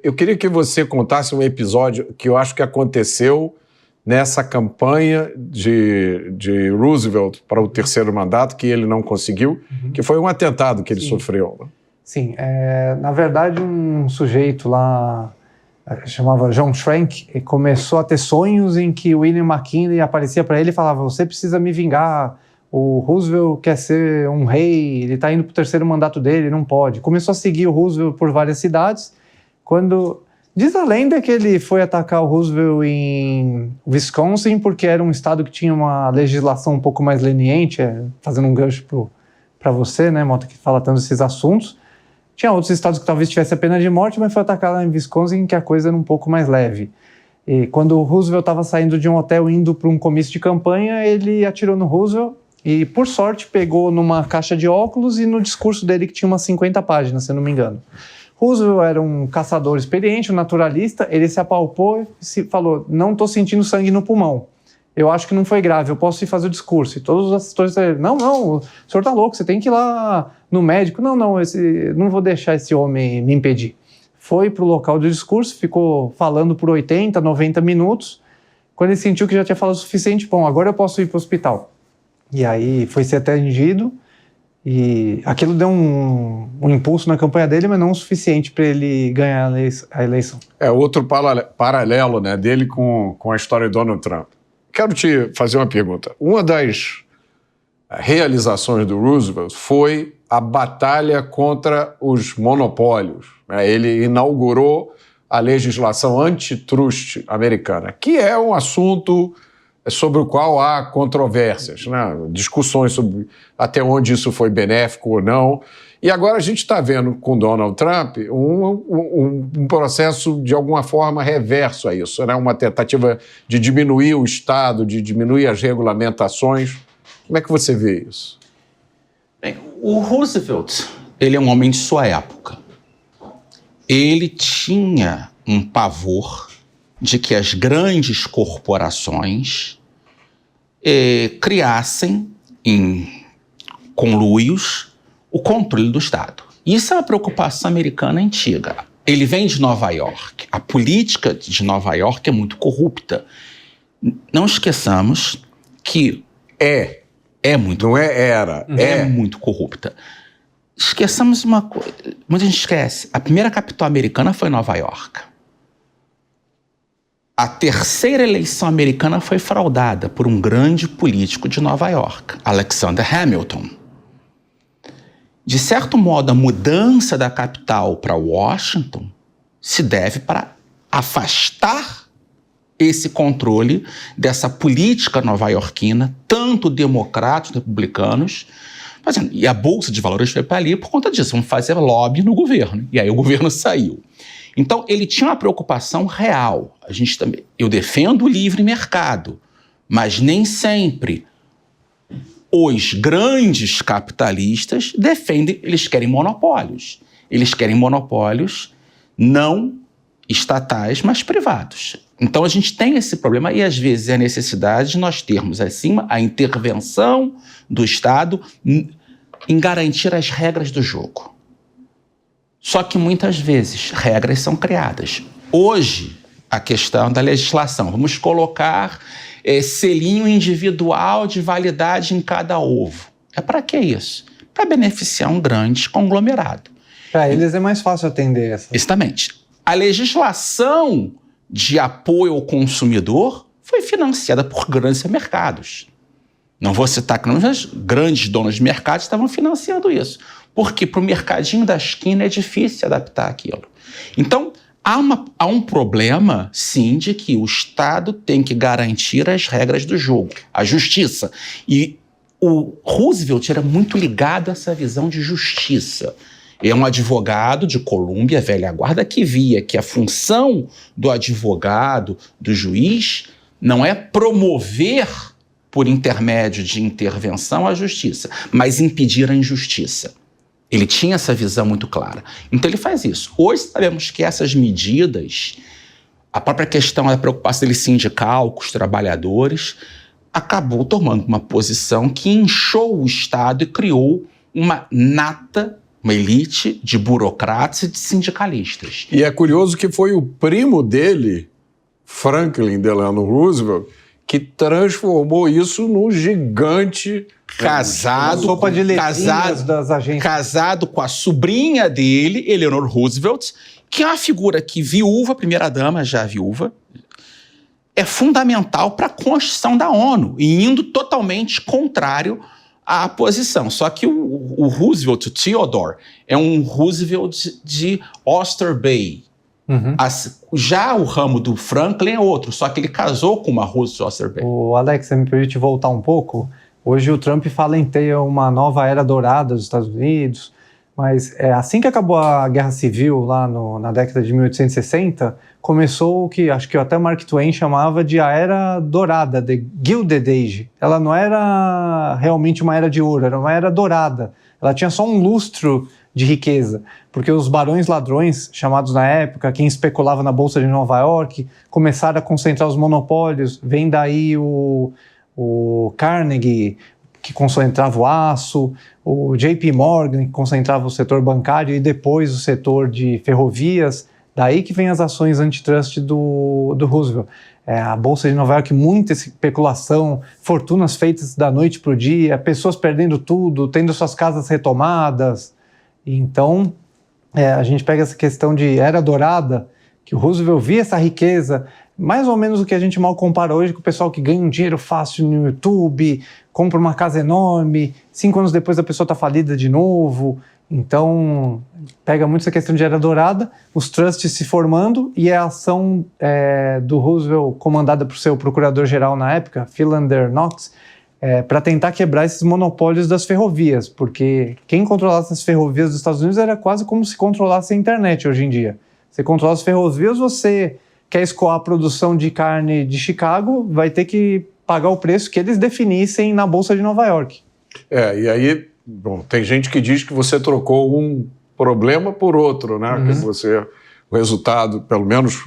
Eu queria que você contasse um episódio que eu acho que aconteceu nessa campanha de Roosevelt para o terceiro mandato, que ele não conseguiu, que foi um atentado que ele sofreu. Sim, na verdade um sujeito lá, chamava John Trank, começou a ter sonhos em que William McKinley aparecia para ele e falava: você precisa me vingar, o Roosevelt quer ser um rei, ele está indo para o terceiro mandato dele, não pode. Começou a seguir o Roosevelt por várias cidades, quando... Diz a lenda que ele foi atacar o Roosevelt em Wisconsin porque era um estado que tinha uma legislação um pouco mais leniente, fazendo um gancho para você, né, Mota, que fala tanto desses assuntos. Tinha outros estados que talvez tivesse a pena de morte, mas foi atacar lá em Wisconsin que a coisa era um pouco mais leve. E quando o Roosevelt estava saindo de um hotel indo para um comício de campanha, ele atirou no Roosevelt e, por sorte, pegou numa caixa de óculos e no discurso dele, que tinha umas 50 páginas, se eu não me engano. Roosevelt era um caçador experiente, um naturalista, ele se apalpou e falou: não estou sentindo sangue no pulmão, eu acho que não foi grave, eu posso ir fazer o discurso. E todos os assessores disseram: não, o senhor está louco, você tem que ir lá no médico. Não, não vou deixar esse homem me impedir. Foi para o local do discurso, ficou falando por 80, 90 minutos, quando ele sentiu que já tinha falado o suficiente, bom, agora eu posso ir para o hospital. E aí foi ser atendido. E aquilo deu um impulso na campanha dele, mas não o suficiente para ele ganhar a eleição. Outro paralelo, né, dele com a história de Donald Trump. Quero te fazer uma pergunta. Uma das realizações do Roosevelt foi a batalha contra os monopólios. Ele inaugurou a legislação antitrust americana, que é um assunto sobre o qual há controvérsias, né? Discussões sobre até onde isso foi benéfico ou não. E agora a gente está vendo com Donald Trump um processo, de alguma forma, reverso a isso, né? Uma tentativa de diminuir o Estado, de diminuir as regulamentações. Como é que você vê isso? Bem, o Roosevelt, ele é um homem de sua época. Ele tinha um pavor de que as grandes corporações criassem em conluios o controle do Estado. Isso é uma preocupação americana antiga. Ele vem de Nova York. A política de Nova York é muito corrupta. Não esqueçamos que é muito corrupta. Esqueçamos uma coisa. Muita gente esquece. A primeira capital americana foi Nova York. A terceira eleição americana foi fraudada por um grande político de Nova York, Alexander Hamilton. De certo modo, a mudança da capital para Washington se deve para afastar esse controle dessa política nova-iorquina, tanto democratas, republicanos, fazendo. E a Bolsa de Valores foi para ali por conta disso, vamos fazer lobby no governo. E aí o governo saiu. Então, ele tinha uma preocupação real. Eu defendo o livre mercado, mas nem sempre os grandes capitalistas defendem, eles querem monopólios. Eles querem monopólios não estatais, mas privados. Então, a gente tem esse problema e, às vezes, é a necessidade de nós termos, acima, a intervenção do Estado em garantir as regras do jogo. Só que muitas vezes regras são criadas. Hoje, a questão da legislação. Vamos colocar selinho individual de validade em cada ovo. É para que isso? Para beneficiar um grande conglomerado. Para eles é mais fácil atender essa. Exatamente. A legislação de apoio ao consumidor foi financiada por grandes mercados. Não vou citar que os grandes donos de mercado estavam financiando isso. Porque para o mercadinho da esquina é difícil adaptar aquilo. Então, há um problema, sim, de que o Estado tem que garantir as regras do jogo, a justiça. E o Roosevelt era muito ligado a essa visão de justiça. É um advogado de Colômbia, velha guarda, que via que a função do advogado, do juiz, não é promover, por intermédio de intervenção, a justiça, mas impedir a injustiça. Ele tinha essa visão muito clara. Então ele faz isso. Hoje sabemos que essas medidas, a própria questão da preocupação dele sindical com os trabalhadores, acabou tomando uma posição que inchou o Estado e criou uma uma elite de burocratas e de sindicalistas. E é curioso que foi o primo dele, Franklin Delano Roosevelt, que transformou isso num gigante sopa de letrinhas das agências. Casado com a sobrinha dele, Eleanor Roosevelt, que é uma figura que viúva, primeira-dama já viúva, é fundamental para a construção da ONU, e indo totalmente contrário à posição. Só que o Roosevelt, o Theodore, é um Roosevelt de Oyster Bay. Já o ramo do Franklin é outro, só que ele casou com uma Roosevelt de Oyster Bay. Alex, você me permite voltar um pouco? Hoje o Trump fala em ter uma nova era dourada dos Estados Unidos, mas assim que acabou a Guerra Civil, lá na década de 1860, começou o que acho que até Mark Twain chamava de a Era Dourada, The Gilded Age. Ela não era realmente uma era de ouro, era uma era dourada. Ela tinha só um lustro de riqueza, porque os barões ladrões, chamados na época, quem especulava na Bolsa de Nova York, começaram a concentrar os monopólios. Vem daí o Carnegie, que concentrava o aço, o JP Morgan, que concentrava o setor bancário, e depois o setor de ferrovias. Daí que vem as ações antitrust do Roosevelt. A Bolsa de Nova York, muita especulação, fortunas feitas da noite para o dia, pessoas perdendo tudo, tendo suas casas retomadas. Então, a gente pega essa questão de era dourada, que o Roosevelt via essa riqueza, mais ou menos o que a gente mal compara hoje com o pessoal que ganha um dinheiro fácil no YouTube, compra uma casa enorme, 5 anos depois a pessoa está falida de novo. Então, pega muito essa questão de era dourada, os trusts se formando e a ação do Roosevelt, comandada por seu procurador-geral na época, Philander Knox, para tentar quebrar esses monopólios das ferrovias, porque quem controlasse as ferrovias dos Estados Unidos era quase como se controlasse a internet hoje em dia. Você controla as ferrovias, você quer escoar a produção de carne de Chicago, vai ter que pagar o preço que eles definissem na Bolsa de Nova York. E aí, bom, tem gente que diz que você trocou um problema por outro, né? Que o resultado, pelo menos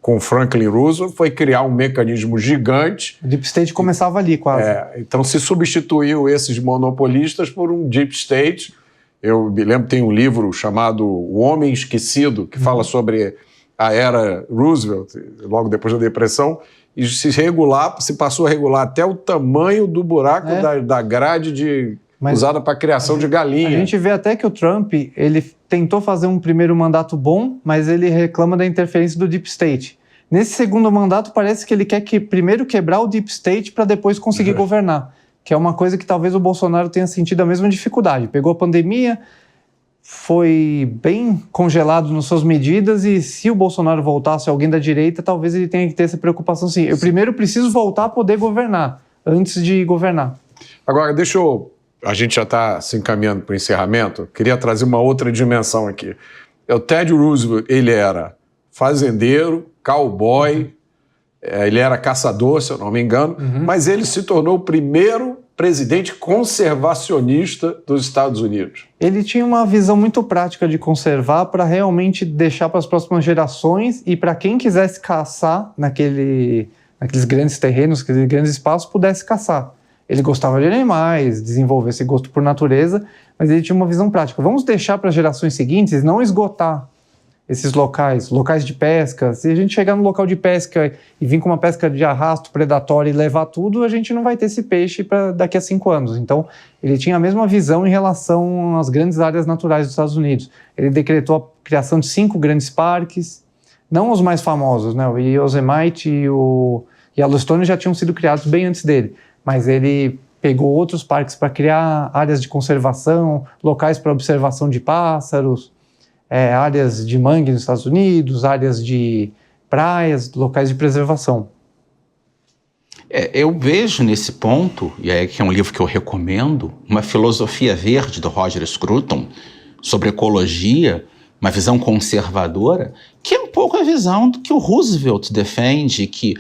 com Franklin Roosevelt, foi criar um mecanismo gigante. O Deep State começava ali, quase. Então se substituiu esses monopolistas por um Deep State. Eu me lembro, tem um livro chamado O Homem Esquecido, que fala sobre a era Roosevelt, logo depois da Depressão, e se passou a regular até o tamanho do buraco da grade usada para a criação de galinha. A gente vê até que o Trump, ele tentou fazer um primeiro mandato bom, mas ele reclama da interferência do Deep State. Nesse segundo mandato, parece que ele quer primeiro quebrar o Deep State para depois conseguir governar, que é uma coisa que talvez o Bolsonaro tenha sentido a mesma dificuldade. Pegou a pandemia, foi bem congelado nas suas medidas, e se o Bolsonaro voltasse, alguém da direita, talvez ele tenha que ter essa preocupação assim. Eu primeiro preciso voltar a poder governar, antes de governar. Agora, a gente já está se encaminhando para o encerramento, queria trazer uma outra dimensão aqui. O Teddy Roosevelt, ele era fazendeiro, cowboy, ele era caçador, se eu não me engano, mas ele se tornou o primeiro presidente conservacionista dos Estados Unidos. Ele tinha uma visão muito prática de conservar para realmente deixar para as próximas gerações e para quem quisesse caçar naqueles grandes terrenos, naqueles grandes espaços, pudesse caçar. Ele gostava de animais, desenvolveu esse gosto por natureza, mas ele tinha uma visão prática. Vamos deixar para as gerações seguintes não esgotar esses locais de pesca. Se a gente chegar no local de pesca e vir com uma pesca de arrasto predatória e levar tudo, a gente não vai ter esse peixe para daqui a 5 anos. Então, ele tinha a mesma visão em relação às grandes áreas naturais dos Estados Unidos. Ele decretou a criação de 5 grandes parques, não os mais famosos, né? O Yosemite e o Yellowstone já tinham sido criados bem antes dele, mas ele pegou outros parques para criar áreas de conservação, locais para observação de pássaros, áreas de mangue nos Estados Unidos, áreas de praias, locais de preservação. Eu vejo nesse ponto, e é que é um livro que eu recomendo, uma filosofia verde do Roger Scruton sobre ecologia, uma visão conservadora, que é um pouco a visão do que o Roosevelt defende, que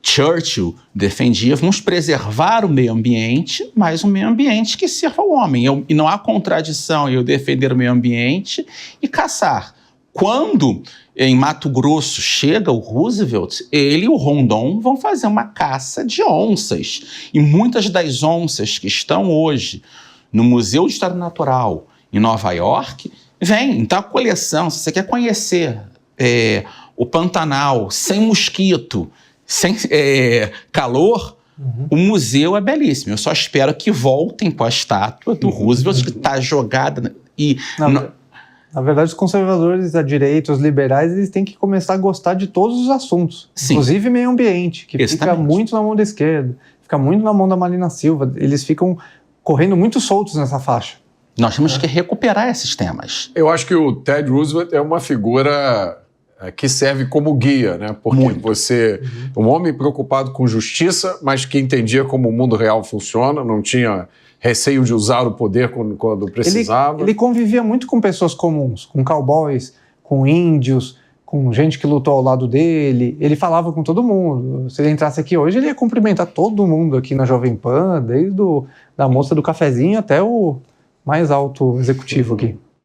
Churchill defendia. Vamos preservar o meio ambiente, mas um meio ambiente que sirva ao homem. E não há contradição em eu defender o meio ambiente e caçar. Quando em Mato Grosso chega o Roosevelt, ele e o Rondon vão fazer uma caça de onças. E muitas das onças que estão hoje no Museu de História Natural em Nova York, vem. Então a coleção, se você quer conhecer o Pantanal sem mosquito, sem calor, o museu é belíssimo. Eu só espero que voltem com a estátua do Roosevelt, que está jogada. Na verdade, os conservadores da direita, os liberais, eles têm que começar a gostar de todos os assuntos, Sim. Inclusive meio ambiente, que Exatamente. Fica muito na mão da esquerda, fica muito na mão da Marina Silva. Eles ficam correndo muito soltos nessa faixa. Nós temos que recuperar esses temas. Eu acho que o Ted Roosevelt é uma figura que serve como guia, né? Porque você, um homem preocupado com justiça, mas que entendia como o mundo real funciona, não tinha receio de usar o poder quando precisava. Ele convivia muito com pessoas comuns, com cowboys, com índios, com gente que lutou ao lado dele. Ele falava com todo mundo. Se ele entrasse aqui hoje, ele ia cumprimentar todo mundo aqui na Jovem Pan, desde da moça do cafezinho até o mais alto executivo aqui.